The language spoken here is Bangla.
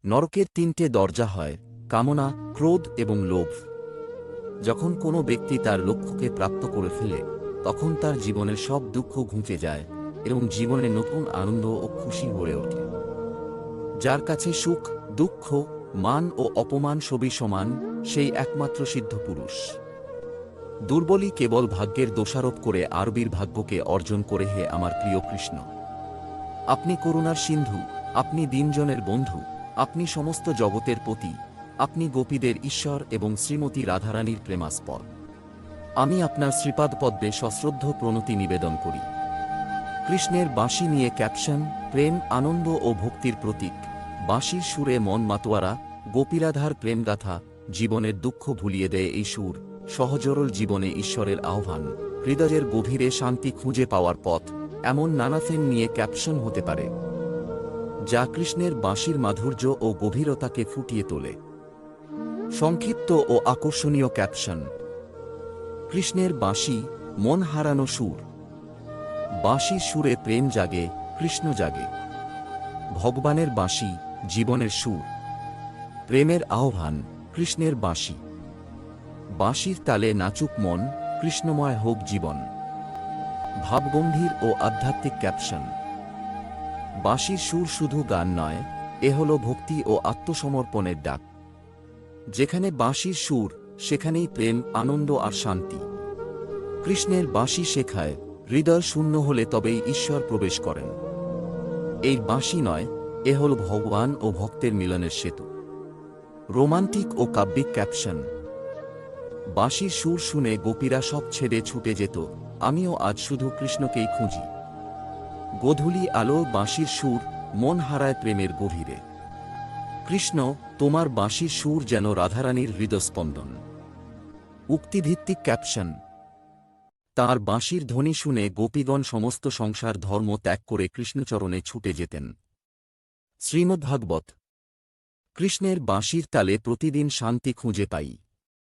নরকের তিনটে দরজা হয়: কামনা, ক্রোধ এবং লোভ। যখন কোনো ব্যক্তি তার লক্ষ্যকে প্রাপ্ত করে ফেলে, তখন তার জীবনের সব দুঃখ ঘুচে যায় এবং জীবনে নতুন আনন্দ ও খুশি ভরে ওঠে। যার কাছে সুখ, দুঃখ, মান ও অপমান সবই সমান, সেই একমাত্র সিদ্ধ পুরুষ। দুর্বলই কেবল ভাগ্যের দোষারোপ করে আরবীর ভাগ্যকে অর্জন করে। হে আমার প্রিয় কৃষ্ণ, আপনি করুণার সিন্ধু, আপনি দীনজনের বন্ধু, আপনি সমস্ত জগতের পতি, আপনি গোপীদের ঈশ্বর এবং শ্রীমতী রাধারানীর প্রেমাস্পদ। আমি আপনার শ্রীপাদ পদ্মে সশ্রদ্ধ প্রণতি নিবেদন করি। কৃষ্ণের বাঁশি নিয়ে ক্যাপশন: প্রেম, আনন্দ ও ভক্তির প্রতীক। বাঁশির সুরে মন মাতোয়ারা, গোপীরাধার প্রেমগাথা, জীবনের দুঃখ ভুলিয়ে দেয় এই সুর। সহজরল জীবনে ঈশ্বরের আহ্বান, হৃদয়ের গভীরে শান্তি খুঁজে পাওয়ার পথ, এমন নানা থিম নিয়ে ক্যাপশন হতে পারে, যা কৃষ্ণের বাঁশির মাধুর্য ও গভীরতাকে ফুটিয়ে তোলে। সংক্ষিপ্ত ও আকর্ষণীয় ক্যাপশন: কৃষ্ণের বাঁশি, মন হারানো সুর। বাঁশির সুরে প্রেম জাগে, কৃষ্ণ জাগে। ভগবানের বাঁশি, জীবনের সুর। প্রেমের আহ্বান, কৃষ্ণের বাঁশি। বাঁশির তালে নাচুক মন, কৃষ্ণময় হোক জীবন। ভাবগম্ভীর ও আধ্যাত্মিক ক্যাপশন: বাঁশির সুর শুধু গান নয়, এ হল ভক্তি ও আত্মসমর্পণের ডাক। যেখানে বাঁশির সুর, সেখানেই প্রেম, আনন্দ আর শান্তি। কৃষ্ণের বাঁশি শেখায়, হৃদয় শূন্য হলে তবেই ঈশ্বর প্রবেশ করেন। এই বাঁশি নয়, এ হল ভগবান ও ভক্তের মিলনের সেতু। রোমান্টিক ও কাব্যিক ক্যাপশন: বাঁশির সুর শুনে গোপীরা সব ছেড়ে ছুটে যেত, আমিও আজ শুধু কৃষ্ণকেই খুঁজি। গোধূলি আলো, বাঁশির সুর, মন হারায় প্রেমের গভীরে। কৃষ্ণ, তোমার বাঁশির সুর যেন রাধারানীর হৃদস্পন্দন। উক্তিভিত্তিক ক্যাপশন: তাঁর বাঁশির ধ্বনি শুনে গোপীগণ সমস্ত সংসার ধর্ম ত্যাগ করে কৃষ্ণচরণে ছুটে যেতেন। শ্রীমদ্ভাগবত। কৃষ্ণের বাঁশির তালে প্রতিদিন শান্তি খুঁজে পাই।